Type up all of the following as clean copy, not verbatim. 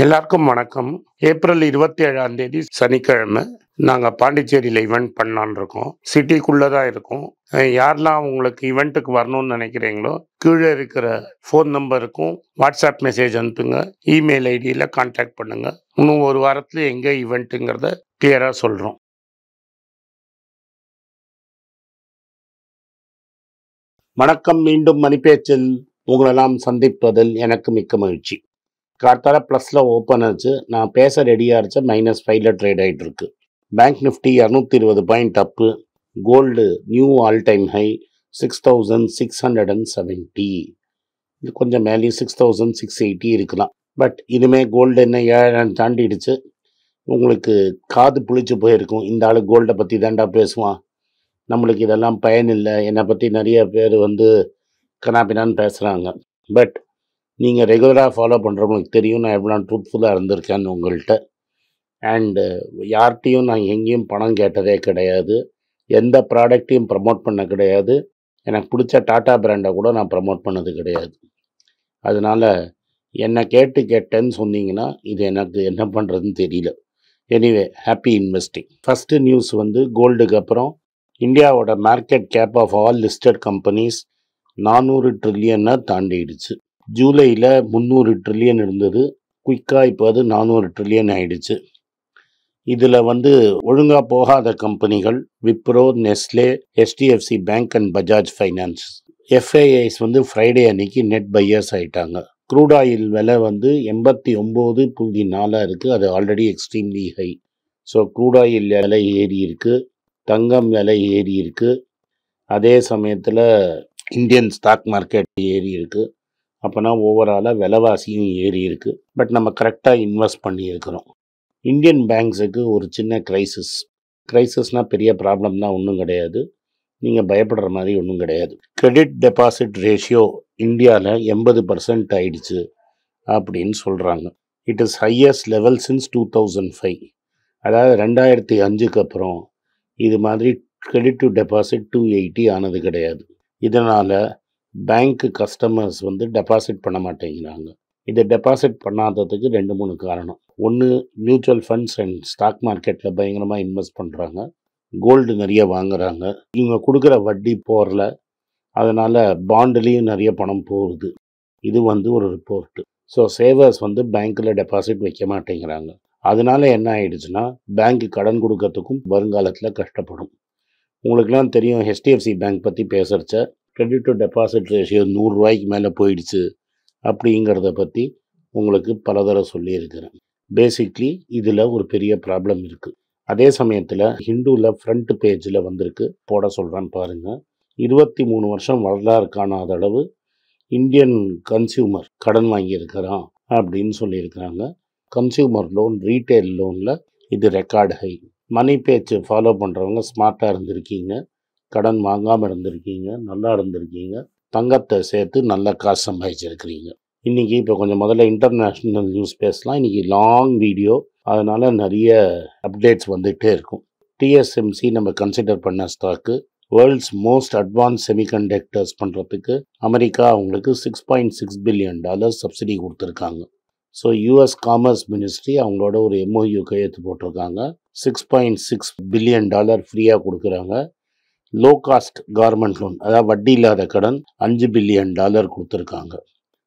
எல்லாருக்கும் வணக்கம். ஏப்ரல் 27ஆம் தேதி சனிக்கிழமை நாங்கள் பாண்டிச்சேரியில் ஈவெண்ட் பண்ணலான்னு இருக்கோம். சிட்டிக்குள்ளே தான் இருக்கும். யாரெல்லாம் உங்களுக்கு ஈவெண்ட்டுக்கு வரணும்னு நினைக்கிறீங்களோ கீழே இருக்கிற ஃபோன் நம்பருக்கும் வாட்ஸ்அப் மெசேஜ் அனுப்புங்க. இமெயில் ஐடியில் கான்டாக்ட் பண்ணுங்கள். இன்னும் ஒரு வாரத்தில் எங்கே ஈவெண்ட்டுங்கிறத கிளியராக சொல்கிறோம். வணக்கம். மீண்டும் மணிப்பேச்சில் உங்களெல்லாம் சந்திப்பதில் எனக்கு மிக்க மகிழ்ச்சி. கார்த்தால ப்ளஸில் ஓப்பன் ஆச்சு. நான் பேச ரெடியாக இருந்துச்சு. -5ல் ட்ரேட் ஆகிட்டு இருக்கு. Bank nifty 220 point up. Gold new all time high 6670. இது கொஞ்சம் மேலேயும் 6680 இருக்கலாம். பட் இனிமே கோல்டு என்ன 7000 தாண்டிடுச்சு. உங்களுக்கு காது புளிச்சு போயிருக்கும். இந்த ஆள் கோல்டை பற்றி தாண்டா பேசுவான், நம்மளுக்கு இதெல்லாம் பயனில்லை, என்னை பற்றி நிறைய பேர் கனாபினான்னு பேசுகிறாங்க. பட் நீங்கள் ரெகுலராக ஃபாலோ பண்ணுறவங்களுக்கு தெரியும் நான் எவ்வளோ ட்ரூத்ஃபுல்லாக இருந்திருக்கேன்னு உங்கள்கிட்ட. அண்டு யார்கிட்டையும் நான் எங்கேயும் பணம் கேட்டதே கிடையாது. எந்த ப்ராடக்டையும் ப்ரமோட் பண்ண கிடையாது. எனக்கு பிடிச்ச டாட்டா பிராண்டை கூட நான் ப்ரமோட் பண்ணது கிடையாது. அதனால் என்னை கேட்டேன்னு சொன்னீங்கன்னா இது எனக்கு என்ன பண்ணுறதுன்னு தெரியல. Anyway, happy investing. First news கோல்டுக்கு அப்புறம் இந்தியாவோட market cap of all listed companies 400 ட்ரில்லியனை தாண்டிடுச்சு. ஜூலையில் 300 ட்ரில்லியன் இருந்தது. குயிக்காக இப்போ அது 400 ட்ரில்லியன் ஆகிடுச்சு. இதில் ஒழுங்காக போகாத கம்பெனிகள் Wipro, Nestle, HDFC bank and Bajaj finance. FIIs Friday அன்னைக்கு நெட் பையர்ஸ் ஆகிட்டாங்க. க்ரூட் ஆயில் விலை 89.4 இருக்குது. அது already extremely high. So crude oil விலை ஏறி இருக்குது, தங்கம் விலை ஏறி இருக்குது. அதே சமயத்தில் இந்தியன் ஸ்டாக் மார்க்கெட் ஏறி இருக்குது. அப்போனா ஓவராலாக விலைவாசியும் ஏறி இருக்குது. பட் நம்ம கரெக்டாக இன்வெஸ்ட் பண்ணியிருக்கிறோம். இந்தியன் பேங்க்ஸுக்கு ஒரு சின்ன கிரைசிஸ்னால் பெரிய ப்ராப்ளம்லாம் ஒன்றும் கிடையாது. நீங்கள் பயப்படுற மாதிரி ஒன்றும் கிடையாது. கிரெடிட் டெபாசிட் ரேஷியோ இந்தியாவில் 80% ஆயிடுச்சு அப்படின்னு சொல்கிறாங்க. It is highest level since 2005. அதாவது 2005க்கு அப்புறம் இது மாதிரி கிரெடிட் டு டெபாசிட் 280 ஆனது கிடையாது. இதனால் பேங்க்கு கஸ்டமர்ஸ் டெபாசிட் பண்ண மாட்டேங்கிறாங்க. இதை டெபாசிட் பண்ணாததுக்கு 2-3 காரணம். ஒன்று, மியூச்சுவல் ஃபண்ட்ஸ் அண்ட் ஸ்டாக் மார்க்கெட்டில் பயங்கரமாக இன்வெஸ்ட் பண்ணுறாங்க, கோல்டு நிறைய வாங்குறாங்க, இவங்க கொடுக்குற வட்டி போகல, அதனால் பாண்டுலேயும் நிறைய பணம் போகுது. இது ஒரு ரிப்போர்ட்டு. ஸோ சேவர்ஸ் பேங்க்கில் டெபாசிட் வைக்க மாட்டேங்கிறாங்க. அதனால என்ன ஆயிடுச்சுன்னா பேங்க்கு கடன் கொடுக்கறதுக்கும் வருங்காலத்தில் கஷ்டப்படும். உங்களுக்கெல்லாம் தெரியும், HDFC பேங்க் பற்றி பேசுகிறச்ச கிரெடிட் டு டெபாசிட் ரேஷியோ 100 ரூபாய்க்கு மேலே போயிடுச்சு அப்படிங்கிறத பற்றி உங்களுக்கு பல தடவை சொல்லியிருக்கிறேன். பேசிக்லி இதில் ஒரு பெரிய ப்ராப்ளம் இருக்குது. அதே சமயத்தில் ஹிந்துவில் ஃப்ரண்ட் பேஜில் போட சொல்கிறேன் பாருங்கள். 23 வருஷம் வரலாறு காணாத அளவு இந்தியன் கன்சியூமர் கடன் வாங்கியிருக்கிறான் அப்படின்னு சொல்லியிருக்கிறாங்க. கன்சியூமர் லோன், ரீட்டைல் லோனில் இது ரெக்கார்டு ஹை. மணி பேச்சு ஃபாலோ பண்ணுறவங்க ஸ்மார்ட்டாக இருந்திருக்கீங்க, கடன் வாங்காமல் இருந்திருக்கீங்க, நல்லா இருந்திருக்கீங்க, தங்கத்தை சேர்த்து நல்ல காசு சம்பாதிச்சிருக்கிறீங்க. இன்றைக்கி இப்போ கொஞ்சம் முதல்ல இன்டர்நேஷ்னல் நியூஸ் பேசலாம். இன்றைக்கி லாங் வீடியோ, அதனால் நிறைய அப்டேட்ஸ் வந்துகிட்டே இருக்கும். TSMC நம்ம கன்சிடர் பண்ண stock. World's most advance semiconductors பண்ணுறதுக்கு அமெரிக்கா அவங்களுக்கு $6.6 பில்லியன் சப்சிடி கொடுத்துருக்காங்க. ஸோ US காமர்ஸ் மினிஸ்ட்ரி அவங்களோட ஒரு MOU கையெழுத்து போட்டிருக்காங்க. $6.6 பில்லியன் ஃப்ரீயாக கொடுக்குறாங்க. லோ காஸ்ட் கவர்மெண்ட் லோன், அதாவது வட்டி இல்லாத கடன் $5 பில்லியன் கொடுத்துருக்காங்க.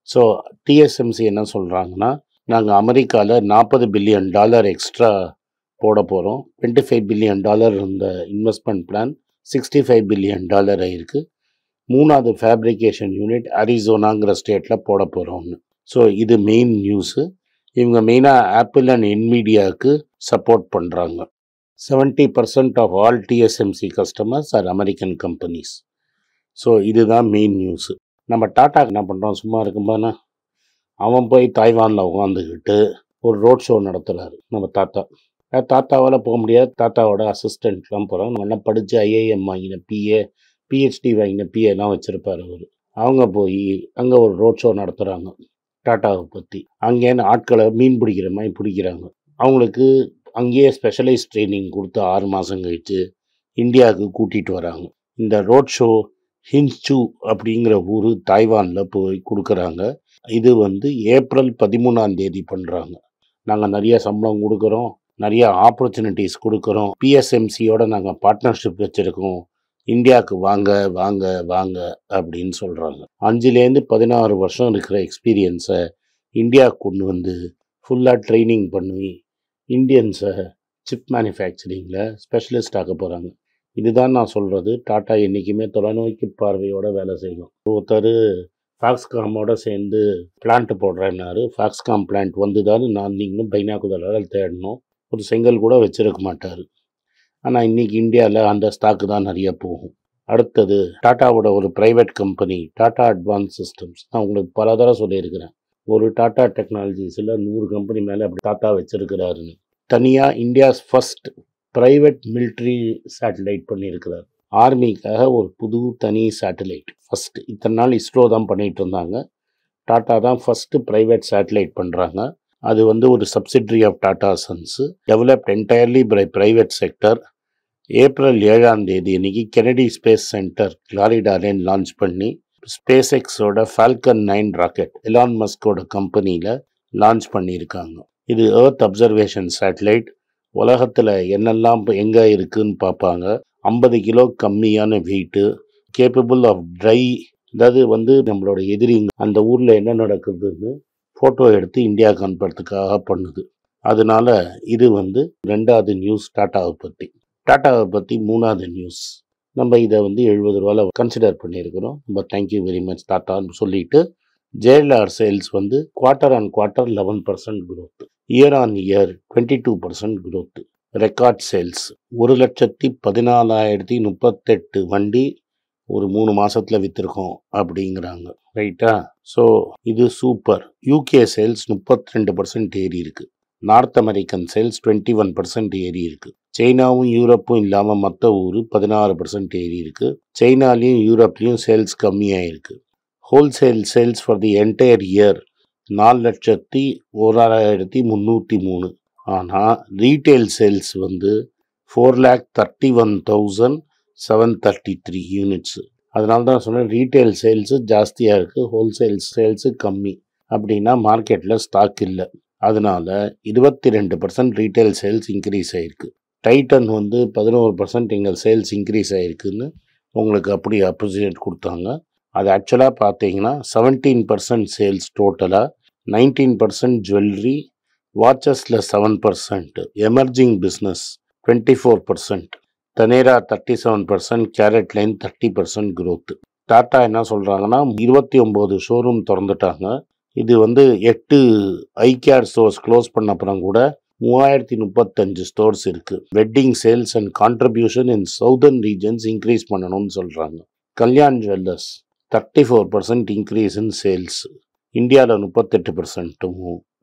ஸோ TSMC என்ன சொல்கிறாங்கன்னா, நாங்கள் அமெரிக்காவில் $40 பில்லியன் எக்ஸ்ட்ரா போட போகிறோம். $25 பில்லியன் இருந்த இன்வெஸ்ட்மெண்ட் பிளான் $65 பில்லியன் ஆகிருக்கு. 3வது ஃபேப்ரிகேஷன் யூனிட் அரிசோனாங்கிற ஸ்டேட்டில் போட போகிறோம்னு. ஸோ இது மெயின் நியூஸு. இவங்க மெயினாக ஆப்பிள் அண்ட் என்விடியாவுக்கு சப்போர்ட் பண்ணுறாங்க. 70% of all TSMC customers are American companies. So இதுதான் மெயின் நியூஸு. நம்ம டாட்டா என்ன பண்ணுறோம், சும்மா இருக்கும்போது அவன் போய் தாய்வானில் உட்காந்துக்கிட்டு ஒரு ரோட் ஷோ நடத்துகிறாரு. நம்ம தாத்தாவால் போக முடியாது. தாத்தாவோட அசிஸ்டண்ட்லாம் போகிறாங்க. நல்லா படித்து IIM வாங்கின PhD வாங்கின PAலாம் வச்சுருப்பார் அவர். அவங்க போய் அங்கே ஒரு ரோட் ஷோ நடத்துகிறாங்க டாட்டாவை பற்றி. அங்கேன்னு ஆட்களை மீன் பிடிக்கிற மாதிரி பிடிக்கிறாங்க. அவங்களுக்கு அங்கேயே ஸ்பெஷலைஸ் ட்ரைனிங் கொடுத்து 6 மாதம் கழித்து இந்தியாவுக்கு கூட்டிகிட்டு வராங்க. இந்த ரோட் ஷோ ஹின்சூ அப்படிங்கிற ஊர் தாய்வானில் போய் கொடுக்குறாங்க. இது ஏப்ரல் 13ஆம் தேதி பண்ணுறாங்க. நாங்கள் நிறைய சம்பளம் கொடுக்குறோம், நிறைய ஆப்பர்ச்சுனிட்டிஸ் கொடுக்குறோம், பிஎஸ்எம்சியோட நாங்கள் பார்ட்னர்ஷிப் வச்சுருக்கோம், இந்தியாவுக்கு வாங்க வாங்க வாங்க அப்படின்னு சொல்கிறாங்க. 5லேருந்து 16 வருஷம் இருக்கிற எக்ஸ்பீரியன்ஸை இந்தியாவுக்கு கொண்டு வந்து ஃபுல்லாக ட்ரைனிங் பண்ணி இந்தியன்ஸை சிப் மேனுஃபேக்சரிங்கில் ஸ்பெஷலிஸ்ட் ஆக்க போகிறாங்க. இதுதான் நான் சொல்கிறது. டாட்டா என்றைக்குமே தொலைநோக்கி பார்வையோடு வேலை செய்யும். ஒருத்தர் ஃபாக்ஸ்காமோட சேர்ந்து பிளான்ட் போடுறேன்னாரு. ஃபாக்ஸ்காம் பிளான்ட் வந்துதான்னு நான் நீங்களும் பைனாகுலரால் தேடணும். ஒரு செங்கல் கூட வச்சிருக்க மாட்டார். ஆனால் இன்றைக்கி இந்தியாவில் அந்த ஸ்டாக்கு தான் நிறைய போகும். அடுத்தது டாட்டாவோட ஒரு private company tata advance systems. நான் உங்களுக்கு பல தடவை சொல்லியிருக்கிறேன். ஒரு டாட்டா டெக்னாலஜிஸில் 100 கம்பெனி மேலே அப்படி டாட்டா வச்சிருக்கிறாருன்னு. தனியாக India's first private military satellite பண்ணியிருக்கிறார். ஆர்மிக்காக ஒரு புது தனி சேட்டலைட் ஃபஸ்ட்டு. இத்தனை நாள் இஸ்ரோ தான் பண்ணிகிட்டு இருந்தாங்க. டாட்டா தான் ஃபஸ்ட்டு ப்ரைவேட் சேட்டலைட் பண்ணுறாங்க. அது ஒரு subsidiary of Tata Sons, developed entirely by private sector. April 7ஆம் தேதி அன்றைக்கி கெனடி ஸ்பேஸ் சென்டர் ஃப்ளாரிடாலேருந்து லான்ச் பண்ணி ஸ்பேஸ் எக்ஸோட ஃபால்கன் 9 ராக்கெட் எலான் மஸ்கோட கம்பெனியில் லான்ச் பண்ணியிருக்காங்க. இது எர்த் அப்சர்வேஷன் சேட்டலைட். உலகத்தில் என்னெல்லாம் எங்கே இருக்குதுன்னு பார்ப்பாங்க. 50 கிலோ கம்மியான வெயிட்டு, கேப்பபிள் ஆஃப் ட்ரை, அதாவது நம்மளோட எதிரி அந்த ஊரில் என்ன நடக்குதுன்னு ஃபோட்டோ எடுத்து இந்தியாவுக்கு அனுப்புறதுக்காக பண்ணுது. அதனால இது 2வது நியூஸ் டாட்டாவை பற்றி. டாட்டாவை பற்றி 3வது நியூஸ். நம்ம இதை 70 ரூபாயில் கன்சிடர் பண்ணியிருக்கிறோம். நம்ம தேங்க்யூ வெரி மச் டாட்டான்னு சொல்லிட்டு, JLR sales quarter on quarter 11% growth, year on year 22% growth. Record sales 1,14,038 வண்டி ஒரு 3 மாதத்தில் விற்றுருக்கோம் அப்படிங்கிறாங்க. ரைட்டா? ஸோ இது சூப்பர். யூகே சேல்ஸ் 32% ஏறி இருக்கு. நார்த் அமெரிக்கன் சேல்ஸ் 21% ஏறி இருக்கு. சைனாவும் யூரோப்பும் இல்லாமல் மற்ற ஊர் 16% ஏறி இருக்கு. சைனாலையும் யூரோப்லேயும் சேல்ஸ் கம்மியாயிருக்கு. Wholesale sales for the entire year 4,01,303. ஆனால் ரீட்டைல் சேல்ஸ் 4,31,733 யூனிட்ஸு. அதனால தான் சொன்னேன், ரீட்டைல் சேல்ஸு ஜாஸ்தியாக இருக்குது, ஹோல்சேல் சேல்ஸு கம்மி. அப்படின்னா மார்க்கெட்டில் ஸ்டாக் இல்லை. அதனால 22% ரீட்டைல் சேல்ஸ் இன்க்ரீஸ் ஆகிருக்கு. டைட்டன் 11% எங்கள் சேல்ஸ் இன்க்ரீஸ் ஆகிருக்குன்னு உங்களுக்கு அப்படி அப்ரிசியேட் கொடுத்தாங்க. அது ஆக்சுவலாக பார்த்தீங்கன்னா 17% சேல்ஸ் டோட்டலாக, 19% ஜுவல்லரி, வாட்சஸில் 7%, emerging business 24%, Taneira 37%, CaratLane 30% growth. Tata என்ன சொல்கிறாங்கன்னா 29 ஷோரூம் திறந்துட்டாங்க. இது 8 ஐகேர் ஸ்டோர்ஸ் க்ளோஸ் பண்ண அப்புறம் கூட 3035 ஸ்டோர்ஸ் இருக்குது. Wedding sales and contribution in Southern regions increase பண்ணணும்னு சொல்கிறாங்க. Kalyan jewellers 34% increase in sales. இந்தியாவில் 38%,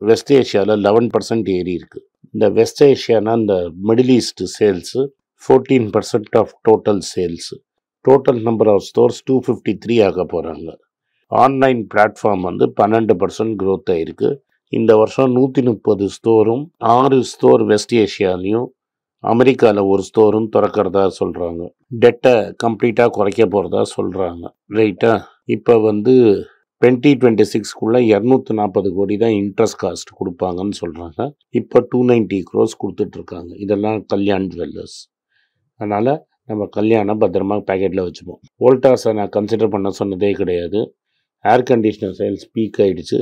வெஸ்ட் ஏஷியாவில் 11% ஏறி இருக்குது. இந்த வெஸ்ட் ஏஷியானா இந்த Middle East sales 14% of total sales. Total number of stores 253 ஆக போகிறாங்க. ஆன்லைன் பிளாட்ஃபார்ம் 12% growth ஆகிருக்கு. இந்த வருஷம் 130 ஸ்டோரும் 6 ஸ்டோர் வெஸ்ட் ஏஷியாலையும் அமெரிக்காவில் 1 ஸ்டோரும் திறக்கிறதா சொல்கிறாங்க. டெட்டை கம்ப்ளீட்டாக குறைக்க போகிறதா சொல்கிறாங்க. ரைட்டா? இப்போ 2026 240 கோடி தான் இன்ட்ரெஸ்ட் காஸ்ட் கொடுப்பாங்கன்னு சொல்கிறாங்க. இப்போ 290 crores கொடுத்துட்ருக்காங்க. இதெல்லாம் கல்யாண் ஜுவல்லர்ஸ். அதனால் நம்ம கல்யாணம் பத்திரமா பேக்கெட்டில் வச்சுப்போம். வோல்டாஸை நான் கன்சிடர் பண்ண சொன்னதே கிடையாது. ஏர் கண்டிஷ்னர் சேல்ஸ் பீக் ஆகிடுச்சு.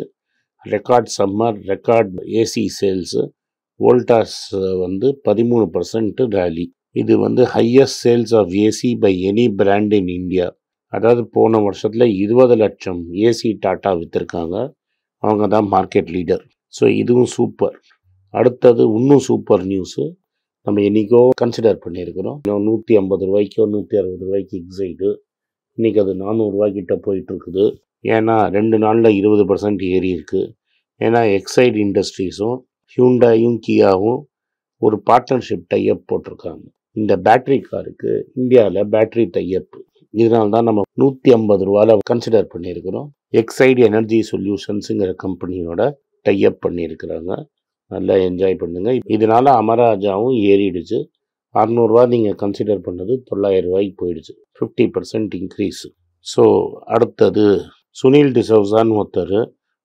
Record summer, record AC sales. Voltas 13% rally. இது highest sales of AC by any brand in India. அதாவது போன வருஷத்தில் 20 லட்சம் ஏசி டாட்டா விற்றுருக்காங்க. அவங்க தான் மார்க்கெட் லீடர். ஸோ இதுவும் சூப்பர். அடுத்தது இன்னும் சூப்பர் நியூஸு நம்ம என்றைக்கோ கன்சிடர் பண்ணியிருக்கிறோம். 150 ரூபாய்க்கோ 160 ரூபாய்க்கு எக்ஸைடு. இன்றைக்கி அது 400 ரூபாய்க்கிட்ட போயிட்டுருக்குது. ஏன்னா 2 நாளில் 20% ஏறி இருக்குது. ஏன்னா எக்ஸைடு இண்டஸ்ட்ரீஸும் ஹியூண்டாயும் கியாவும் ஒரு பார்ட்னர்ஷிப் டைப் போட்டிருக்காங்க. இந்த பேட்ரி காருக்கு இந்தியாவில் பேட்ரி டைப். இதனால தான் நம்ம 150 ரூபாயில் கன்சிடர் பண்ணியிருக்கிறோம். எக்ஸைடு எனர்ஜி சொல்யூஷன்ஸுங்கிற கம்பெனியோட டைப் பண்ணியிருக்கிறாங்க. நல்லா என்ஜாய் பண்ணுங்கள். இதனால் அமராஜாவும் ஏறிடுச்சு. 600 ரூபா நீங்கள் கன்சிடர் பண்ணது 900 ரூபாய்க்கு போயிடுச்சு. 50% இன்க்ரீஸு. ஸோ அடுத்தது சுனில் டிசோசான்னு ஒருத்தர்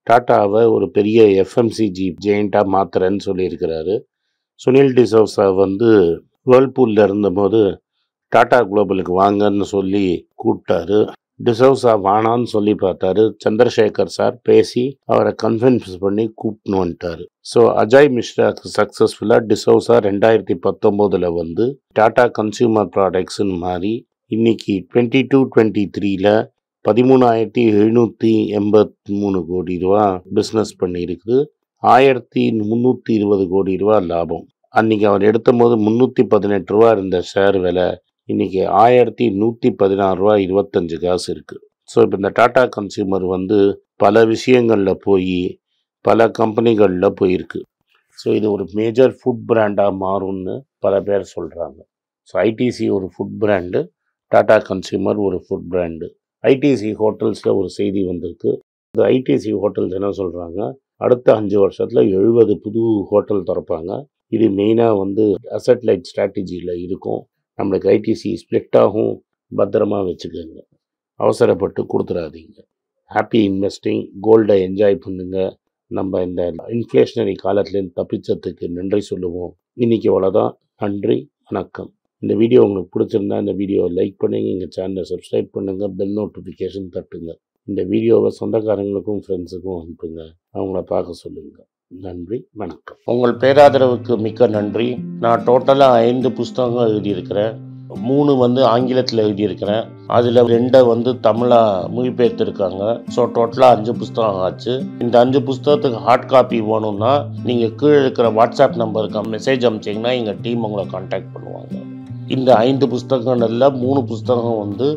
டாட்டாவை ஒரு பெரிய எஃப்எம்சிஜி ஜெயிண்டாக மாத்துறேன்னு சொல்லியிருக்கிறாரு. சுனில் டிசோசா வந்து வேர்ல்பூலில் இருந்தபோது டாடா குளோபலுக்கு வாங்கன்னு சொல்லி கூப்பிட்டாரு. டிசோசா வானான்னு சொல்லி பார்த்தாரு. சந்திரசேகர் சார் பேசி அவரை கன்வின்ஸ் பண்ணி கூப்பிட்டு வந்துட்டாரு. ஸோ அஜய் மிஸ்ராக்கு சக்ஸஸ்ஃபுல்லாக டிசோசா 2019 வந்து டாடா கன்சியூமர் ப்ராடக்ட்ஸ்ன்னு மாறி இன்னைக்கு 22-23 13,783 கோடி ரூபா பிஸ்னஸ் பண்ணியிருக்குது. 1,320 கோடி ரூபா லாபம். அன்னைக்கு அவர் எடுத்தபோது 318 ரூபா இருந்த ஷேர் விலை இன்னைக்கு 1,116 ரூபா 25 காசு இருக்கு. ஸோ இப்போ இந்த டாடா கன்சியூமர் வந்து பல விஷயங்களில் போய் பல கம்பெனிகளில் போயிருக்கு. ஸோ இது ஒரு மேஜர் ஃபுட் பிராண்டாக மாறும்னு பல பேர் சொல்கிறாங்க. ஸோ ஐடிசி ஒரு ஃபுட் பிராண்டு, டாடா கன்சியூமர் ஒரு ஃபுட் பிராண்டு. ஐடிசி ஹோட்டல்ஸில் ஒரு செய்தி வந்திருக்கு. இந்த ஐடிசி ஹோட்டல்ஸ் என்ன சொல்கிறாங்க, அடுத்த 5 வருஷத்தில் 70 புது ஹோட்டல் திறப்பாங்க. இது மெயினாக வந்து அசெட் லைட் ஸ்ட்ராட்டஜியில் இருக்கும். நம்மளுக்கு ஐடிசி ஸ்ப்ளிட் ஆகும், பத்திரமா வச்சுக்கோங்க, அவசரப்பட்டு கொடுத்துடாதீங்க. ஹாப்பி இன்வெஸ்டிங், கோல்டை என்ஜாய் பண்ணுங்க. நம்ம இந்த இன்ஃப்ளேஷனரி காலத்துலேருந்து தப்பிச்சதுக்கு நன்றி சொல்லுவோம். இன்றைக்கி அவ்வளோதான். நன்றி, வணக்கம். இந்த வீடியோ உங்களுக்கு பிடிச்சிருந்தா இந்த வீடியோவை லைக் பண்ணுங்க, எங்கள் சேனலை சப்ஸ்கிரைப் பண்ணுங்கள், பெல் நோட்டிஃபிகேஷன் தட்டுங்க. இந்த வீடியோவை சொந்தக்காரங்களுக்கும் ஃப்ரெண்ட்ஸுக்கும் அனுப்புங்க, அவங்கள பார்க்க சொல்லுங்கள். நன்றி, வணக்கம். உங்கள் பேராதரவுக்கு மிக்க நன்றி. நான் டோட்டலாக 5 புஸ்தகங்கள் எழுதியிருக்கிறேன். 3 வந்து ஆங்கிலத்தில் எழுதியிருக்கிறேன். அதில் 2 வந்து தமிழாக மொழிபெயர்த்துருக்காங்க. ஸோ டோட்டலாக 5 புஸ்தகம் ஆச்சு. இந்த 5 புஸ்தகத்துக்கு ஹார்ட் காப்பி வேணும்னா நீங்கள் கீழே இருக்கிற வாட்ஸ்அப் நம்பருக்கு மெசேஜ் அனுப்பிச்சிங்கன்னா எங்கள் டீம் உங்களை கான்டாக்ட் பண்ணுவாங்க. இந்த 5 புஸ்தகங்களில் 3 புஸ்தகம் வந்து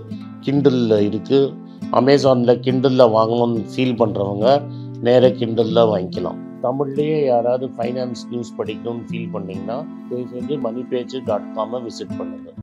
கிண்டலில் இருக்குது. அமேசானில் கிண்டலில் வாங்கணும்னு ஃபீல் பண்ணுறவங்க நேராக கிண்டலில் வாங்கிக்கலாம். தமிழ்லேயே யாராவது ஃபைனான்ஸ் நியூஸ் படிக்கணும்னு ஃபீல் பண்ணிங்கன்னா தயவுசெஞ்சு moneypage.com விசிட் பண்ணுங்கள்.